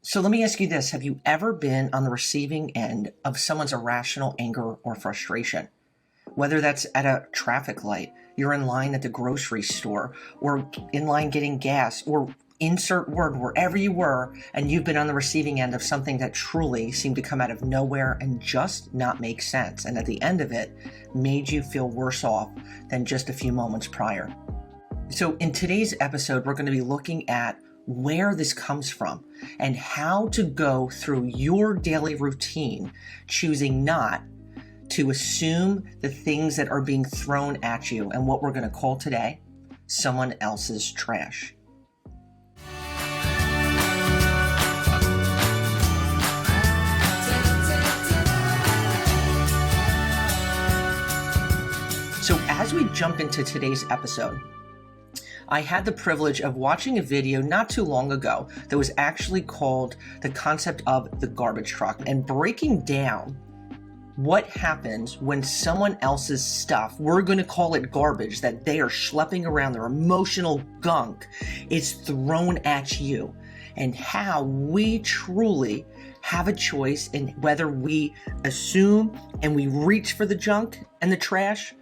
So let me ask you this. Have you ever been on the receiving end of someone's irrational anger or frustration? Whether that's at a traffic light, you're in line at the grocery store, or in line getting gas, or insert word wherever you were, and you've been on the receiving end of something that truly seemed to come out of nowhere and just not make sense, and at the end of it, made you feel worse off than just a few moments prior. So in today's episode, we're going to be looking at where this comes from and how to go through your daily routine, choosing not to assume the things that are being thrown at you and what we're going to call today someone else's trash. So as we jump into today's episode, I had the privilege of watching a video not too long ago that was actually called The Concept of the Garbage Truck, and breaking down what happens when someone else's stuff, we're going to call it garbage, that they are schlepping around, their emotional gunk, is thrown at you, and how we truly have a choice in whether we assume and we reach for the junk and the trash,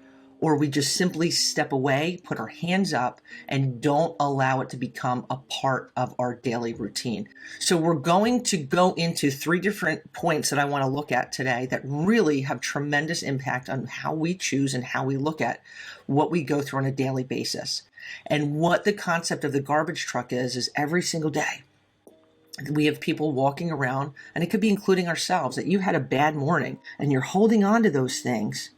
or we just simply step away, put our hands up, and don't allow it to become a part of our daily routine. So we're going to go into 3 different points that I want to look at today that really have tremendous impact on how we choose and how we look at what we go through on a daily basis. And what the concept of the garbage truck is every single day, we have people walking around, and it could be including ourselves, that you had a bad morning and you're holding on to those things.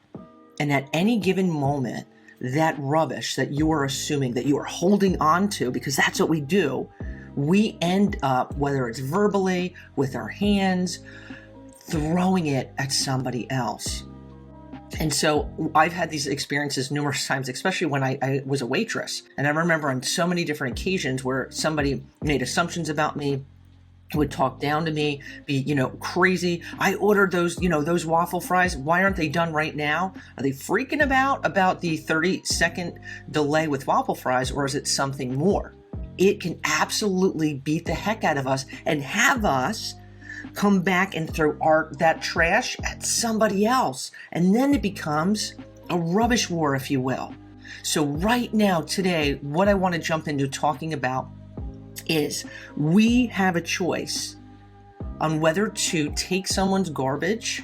And at any given moment, that rubbish that you are assuming, that you are holding on to, because that's what we do, we end up, whether it's verbally, with our hands, throwing it at somebody else. And so I've had these experiences numerous times, especially when I was a waitress. And I remember on so many different occasions where somebody made assumptions about me, would talk down to me, be, crazy. I ordered those, those waffle fries. Why aren't they done right now? Are they freaking about the 30-second delay with waffle fries, or is it something more? It can absolutely beat the heck out of us and have us come back and throw that trash at somebody else. And then it becomes a rubbish war, if you will. So right now, today, what I want to jump into talking about is we have a choice on whether to take someone's garbage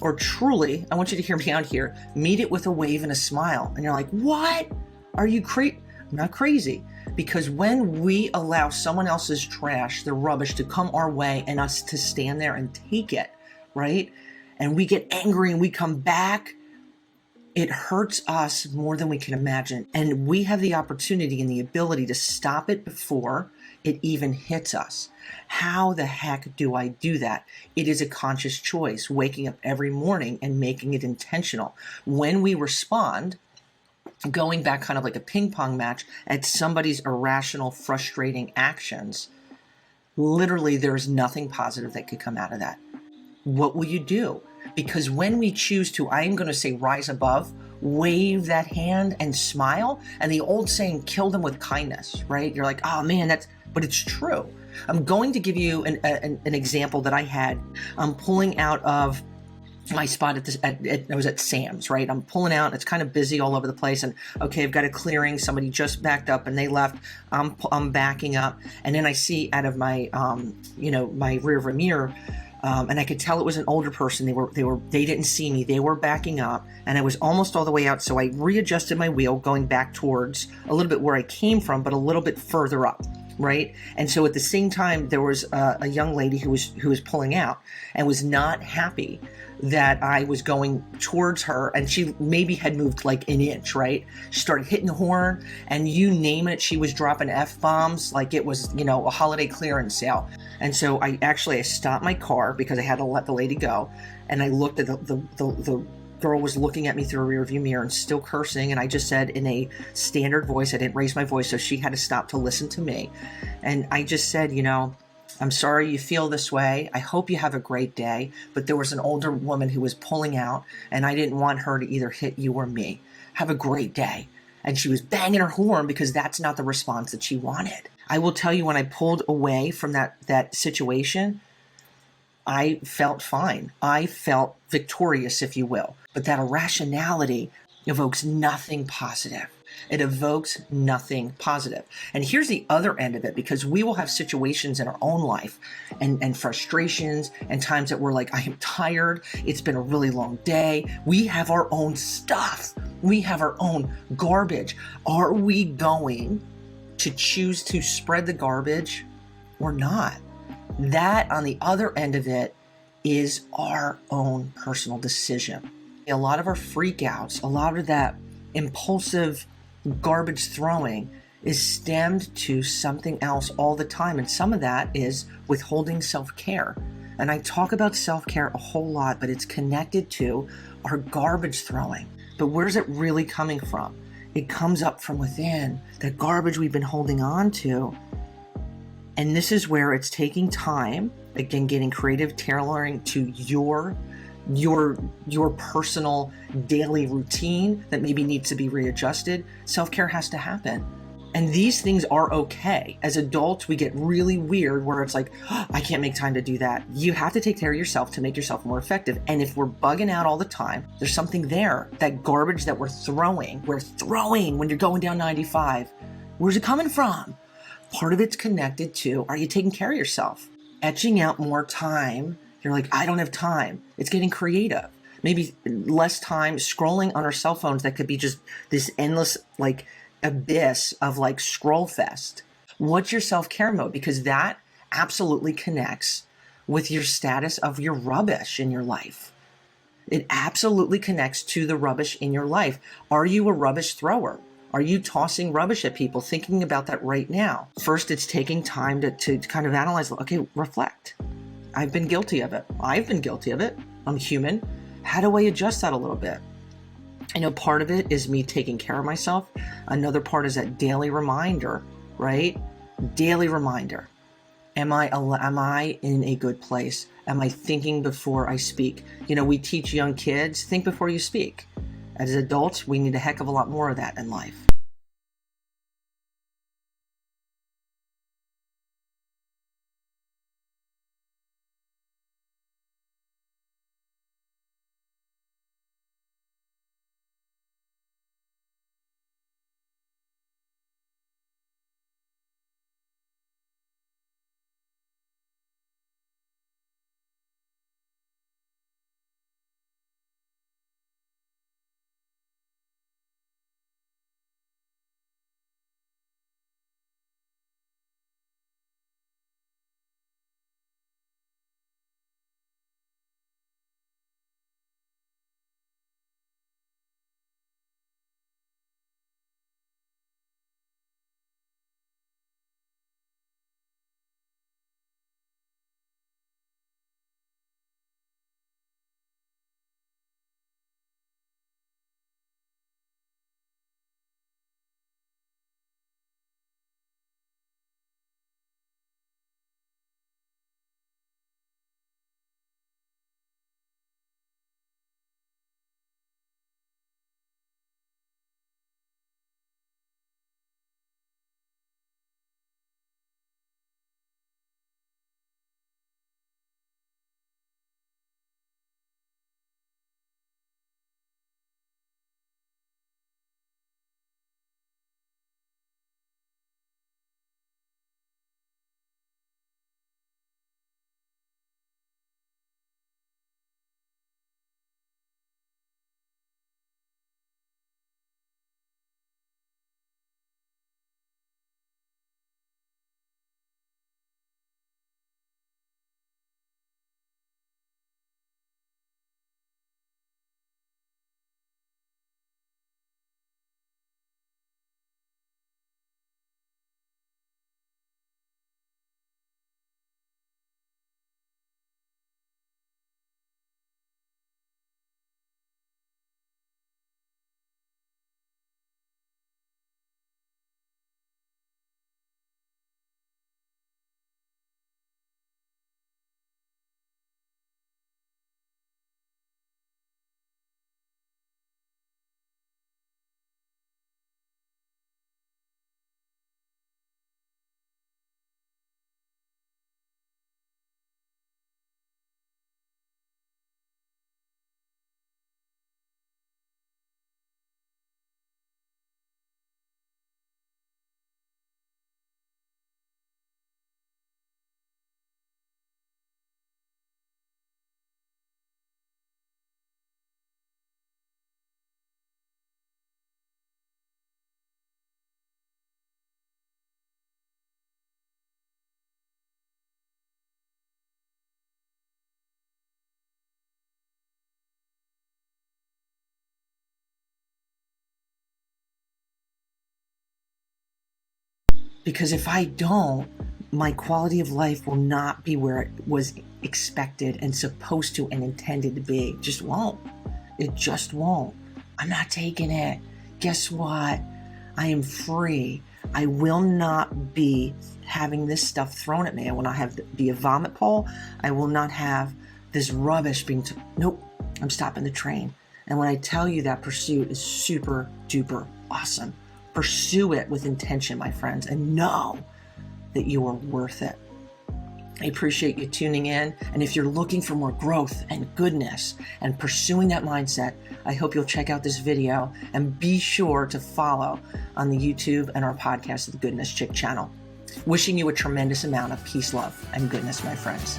or truly, I want you to hear me out here, meet it with a wave and a smile. And you're like, what? Are you crazy? I'm not crazy. Because when we allow someone else's trash, their rubbish, to come our way and us to stand there and take it, right? And we get angry and we come back, it hurts us more than we can imagine. And we have the opportunity and the ability to stop it before it even hits us. How the heck do I do that? It is a conscious choice, waking up every morning and making it intentional. When we respond, going back kind of like a ping pong match at somebody's irrational, frustrating actions, literally there's nothing positive that could come out of that. What will you do? Because when we choose to, I'm going to say rise above, wave that hand and smile, and the old saying, kill them with kindness, right? You're like, oh man, but it's true. I'm going to give you an example that I had. I'm pulling out of my spot I was at Sam's, right? I'm pulling out, it's kind of busy all over the place, and okay, I've got a clearing, somebody just backed up and they left, I'm backing up, and then I see out of my, my rear view mirror, and I could tell it was an older person. They didn't see me. They were backing up, and I was almost all the way out. So I readjusted my wheel, going back towards a little bit where I came from, but a little bit further up, right? And so at the same time, there was a young lady who was pulling out and was not happy that I was going towards her, and she maybe had moved like an inch, right? She started hitting the horn, and you name it, she was dropping F-bombs like it was, a holiday clearance sale. And so I stopped my car because I had to let the lady go, and I looked at the girl was looking at me through a rear view mirror and still cursing, and I just said in a standard voice, I didn't raise my voice, so she had to stop to listen to me. And I just said, I'm sorry you feel this way. I hope you have a great day. But there was an older woman who was pulling out, and I didn't want her to either hit you or me. Have a great day. And she was banging her horn because that's not the response that she wanted. I will tell you, when I pulled away from that situation, I felt fine. I felt victorious, if you will. But that irrationality evokes nothing positive. It evokes nothing positive. And here's the other end of it, because we will have situations in our own life and frustrations and times that we're like, I am tired. It's been a really long day. We have our own stuff. We have our own garbage. Are we going to choose to spread the garbage or not? That, on the other end of it, is our own personal decision. A lot of our freakouts, a lot of that impulsive garbage throwing is stemmed to something else all the time. And some of that is withholding self-care. And I talk about self-care a whole lot, but it's connected to our garbage throwing. But where's it really coming from? It comes up from within, that garbage we've been holding on to. And this is where it's taking time, again, getting creative, tailoring to your personal daily routine that maybe needs to be readjusted. Self-care has to happen. And these things are okay. As adults, we get really weird where it's like, oh, I can't make time to do that. You have to take care of yourself to make yourself more effective. And if we're bugging out all the time, there's something there. That garbage that we're throwing when you're going down 95. Where's it coming from? Part of it's connected to, are you taking care of yourself? Etching out more time. You're like, I don't have time. It's getting creative. Maybe less time scrolling on our cell phones. That could be just this endless like abyss of like scroll fest. What's your self-care mode? Because that absolutely connects with your status of your rubbish in your life. It absolutely connects to the rubbish in your life. Are you a rubbish thrower? Are you tossing rubbish at people? Thinking about that right now. First, it's taking time to kind of analyze, okay, reflect. I've been guilty of it. I'm human. How do I adjust that a little bit? I know part of it is me taking care of myself. Another part is that daily reminder, right? Daily reminder. Am I in a good place? Am I thinking before I speak? We teach young kids, think before you speak. As adults, we need a heck of a lot more of that in life. Because if I don't, my quality of life will not be where it was expected and supposed to and intended to be. It just won't. It just won't. I'm not taking it. Guess what? I am free. I will not be having this stuff thrown at me. I will not be a vomit pole. I will not have this rubbish being nope, I'm stopping the train. And when I tell you that pursuit is super duper awesome, pursue it with intention, my friends, and know that you are worth it. I appreciate you tuning in. And if you're looking for more growth and goodness and pursuing that mindset, I hope you'll check out this video and be sure to follow on the YouTube and our podcast, The Goodness Chick channel. Wishing you a tremendous amount of peace, love, and goodness, my friends.